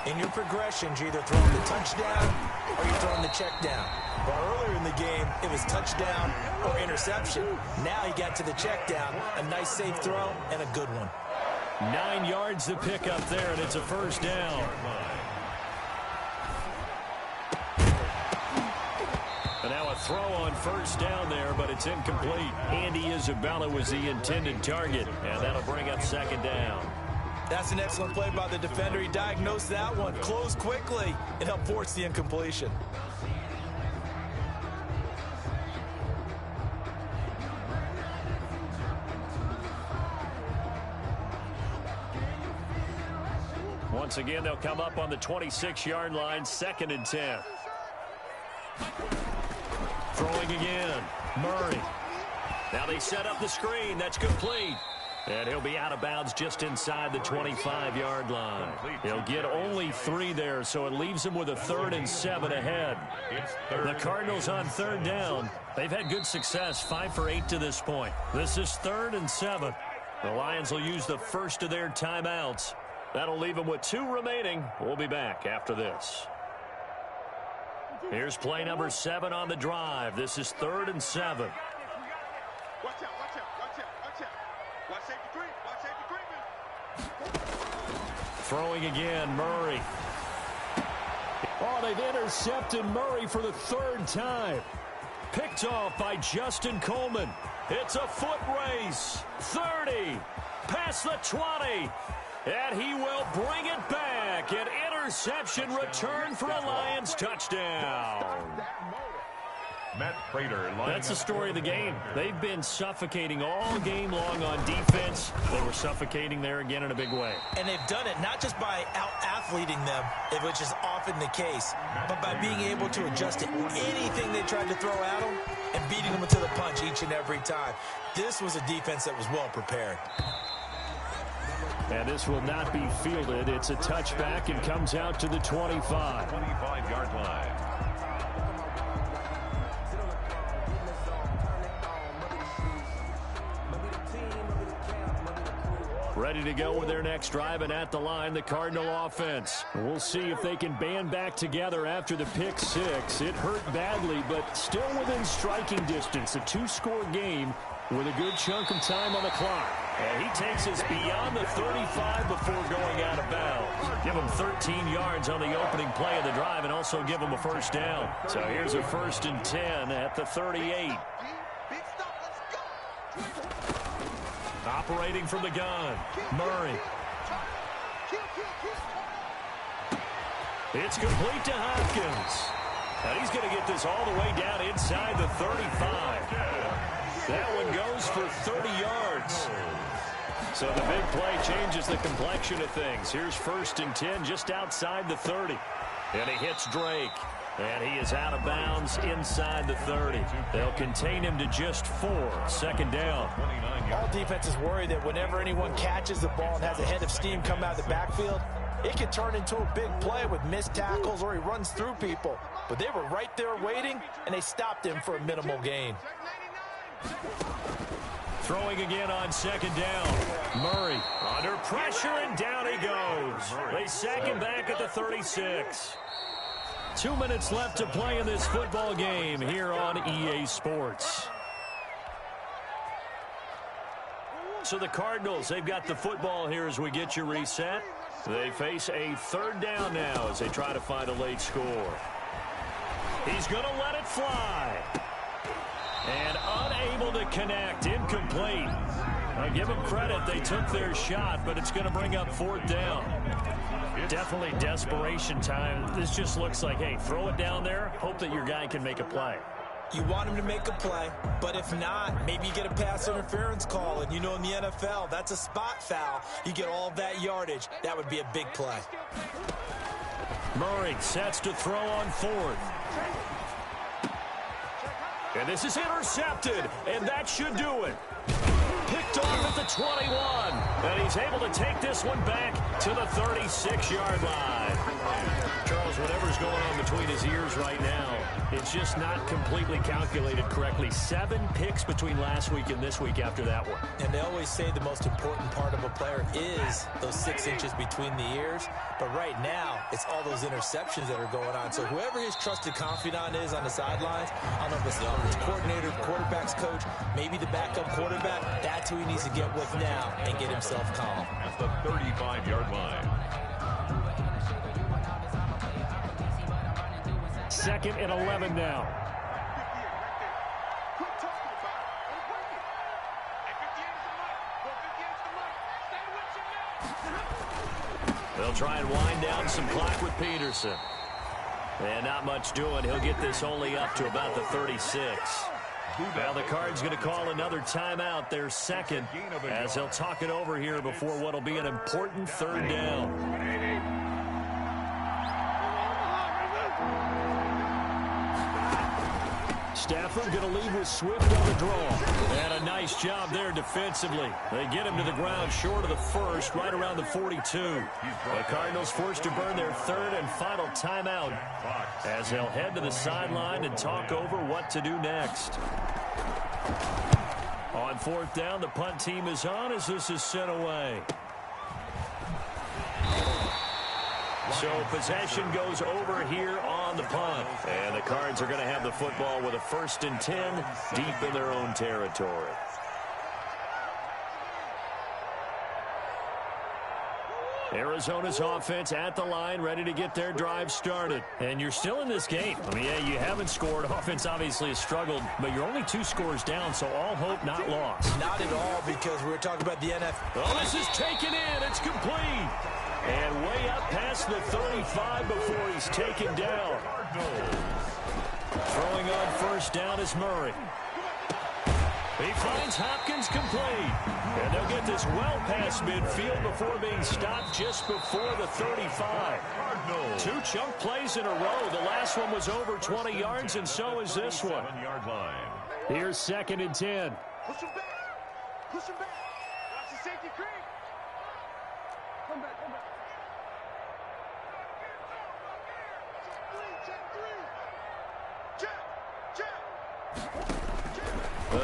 in your progressions, you're either throwing the touchdown or you're throwing the check down. Well, earlier in the game, it was touchdown or interception. Now he got to the check down, a nice safe throw, and a good one. 9 yards to pick up there, and it's a first down. And now a throw on first down there, but it's incomplete. Andy Isabella was the intended target, and that'll bring up second down. That's an excellent play by the defender. He diagnosed that one, closed quickly, and helped force the incompletion. Once again, they'll come up on the 26-yard line, 2nd and 10. Throwing again, Murray. Now they set up the screen. That's complete. And he'll be out of bounds just inside the 25-yard line. He'll get only 3 there, so it leaves him with a 3rd and 7 ahead. The Cardinals on 3rd down. They've had good success, 5 for 8 to this point. This is 3rd and 7. The Lions will use the first of their timeouts. That'll leave them with 2 remaining. We'll be back after this. Here's play number 7 on the drive. This is 3rd and 7. Watch out, watch out, watch out, watch out. Watch safety creep, watch safety creeping. Throwing again, Murray. Oh, they've intercepted Murray for the 3rd time. Picked off by Justin Coleman. It's a foot race. 30, past the 20. And he will bring it back. An interception return for a Lions touchdown. Matt Prater. That's the story of the game. They've been suffocating all game long on defense. They were suffocating there again in a big way. And they've done it not just by out-athleting them, which is often the case, but by being able to adjust to anything they tried to throw at them and beating them to the punch each and every time. This was a defense that was well prepared. And this will not be fielded. It's a touchback and comes out to the 25. 25-yard line. Ready to go with their next drive, and at the line, the Cardinal offense. We'll see if they can band back together after the pick 6. It hurt badly, but still within striking distance. A 2-score game with a good chunk of time on the clock. And he takes us beyond the 35 before going out of bounds. Give him 13 yards on the opening play of the drive and also give him a first down. So here's a 1st and 10 at the 38. Operating from the gun, Murray. It's complete to Hopkins. And he's going to get this all the way down inside the 35. That one goes for 30 yards. So the big play changes the complexion of things. Here's 1st and 10 just outside the 30. And he hits Drake. And he is out of bounds inside the 30. They'll contain him to just 4. 2nd down. All defenses worry that whenever anyone catches the ball and has a head of steam come out of the backfield, it can turn into a big play with missed tackles or he runs through people. But they were right there waiting, and they stopped him for a minimal gain. Throwing again on 2nd down. Murray under pressure, and down he goes. They sack him back at the 36. 2 minutes left to play in this football game here on EA Sports. So the Cardinals, they've got the football here as we get you reset. They face a 3rd down now as they try to find a late score. He's going to let it fly. And unable to connect, incomplete. I'll give them credit, they took their shot, but it's going to bring up 4th down. Definitely desperation time. This just looks like, hey, throw it down there, hope that your guy can make a play. You want him to make a play, but if not, maybe you get a pass interference call, and you know in the NFL, that's a spot foul. You get all that yardage. That would be a big play. Murray sets to throw on 4th. And this is intercepted, and that should do it. picked off at the 21. And he's able to take this one back to the 36-yard line. Charles, whatever's going on between his ears right now, it's just not completely calculated correctly. 7 picks between last week and this week after that one. And they always say the most important part of a player is those 6 inches between the ears. But right now, it's all those interceptions that are going on. So whoever his trusted confidant is on the sidelines, I don't know if it's the offense coordinator, quarterback's coach, maybe the backup quarterback, that's who he needs to get with now and get himself calm. At the 35-yard line. 2nd and 11 now. They'll try and wind down some clock with Peterson. And not much doing. He'll get this only up to about the 36. Now the Cards going to call another timeout, their second, as they'll talk it over here before what will be an important 3rd down. Stafford going to lead with Swift on the draw. And a nice job there defensively. They get him to the ground short of the first, right around the 42. The Cardinals forced to burn their 3rd and final timeout as they'll head to the sideline and talk over what to do next. On 4th down, the punt team is on as this is sent away. So possession goes over here on the punt. And the Cards are going to have the football with a 1st and 10 deep in their own territory. Arizona's offense at the line, ready to get their drive started. And you're still in this game. I mean, yeah, you haven't scored. Offense obviously has struggled, but you're only 2 scores down, so all hope not lost. Not at all, because we were talking about the NFL. Oh, this is taken in. It's complete. And way up past the 35 before he's taken down. Throwing on 1st down is Murray. He finds Hopkins complete. And they'll get this well past midfield before being stopped just before the 35. 2 chunk plays in a row. The last one was over 20 yards, and so is this one. Here's 2nd and 10. Push him back. Push him back. Watch the safety creep. Come back, come back.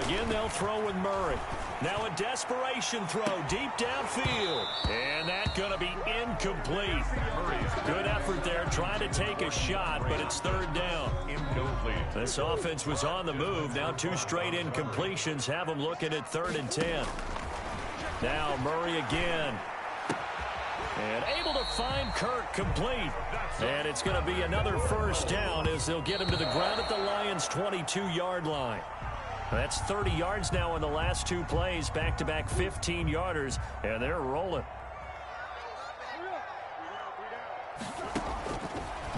Again, they'll throw with Murray. Now a desperation throw deep downfield. And that's going to be incomplete. Good effort there trying to take a shot, but it's 3rd down. Incomplete. This offense was on the move. Now 2 straight incompletions have them looking at 3rd and 10. Now Murray again. And able to find Kirk complete. And it's going to be another 1st down as they'll get him to the ground at the Lions' 22-yard line. That's 30 yards now in the last 2 plays, back-to-back 15-yarders, and they're rolling.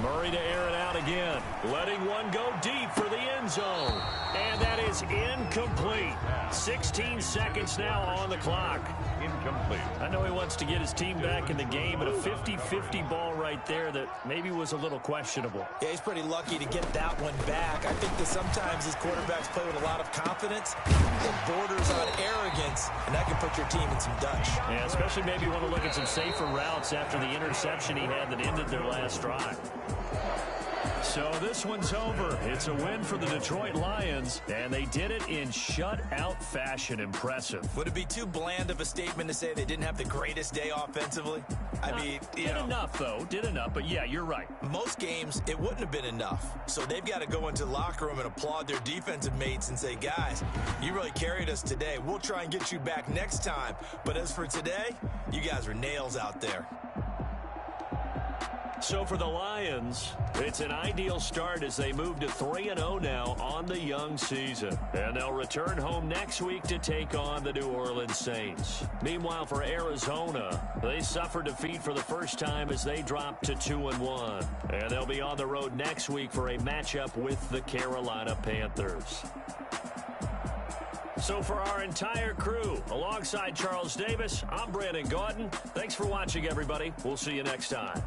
Murray to air it out again, letting one go deep for the end zone. And that is incomplete. 16 seconds now on the clock. Incomplete. I know he wants to get his team back in the game, but a 50-50 ball right there that maybe was a little questionable. Yeah, he's pretty lucky to get that one back. I think that sometimes his quarterbacks play with a lot of confidence. It borders on arrogance, and that can put your team in some Dutch. Yeah, especially maybe want to look at some safer routes after the interception he had that ended their last drive. So this one's over. It's a win for the Detroit Lions, and they did it in shutout fashion. Impressive. Would it be too bland of a statement to say they didn't have the greatest day offensively? I mean, did enough, though. Did enough, but yeah, you're right. Most games, it wouldn't have been enough. So they've got to go into the locker room and applaud their defensive mates and say, guys, you really carried us today. We'll try and get you back next time. But as for today, you guys are nails out there. So for the Lions, it's an ideal start as they move to 3-0 now on the young season. And they'll return home next week to take on the New Orleans Saints. Meanwhile, for Arizona, they suffered defeat for the first time as they dropped to 2-1. And they'll be on the road next week for a matchup with the Carolina Panthers. So for our entire crew, alongside Charles Davis, I'm Brandon Gaudin. Thanks for watching, everybody. We'll see you next time.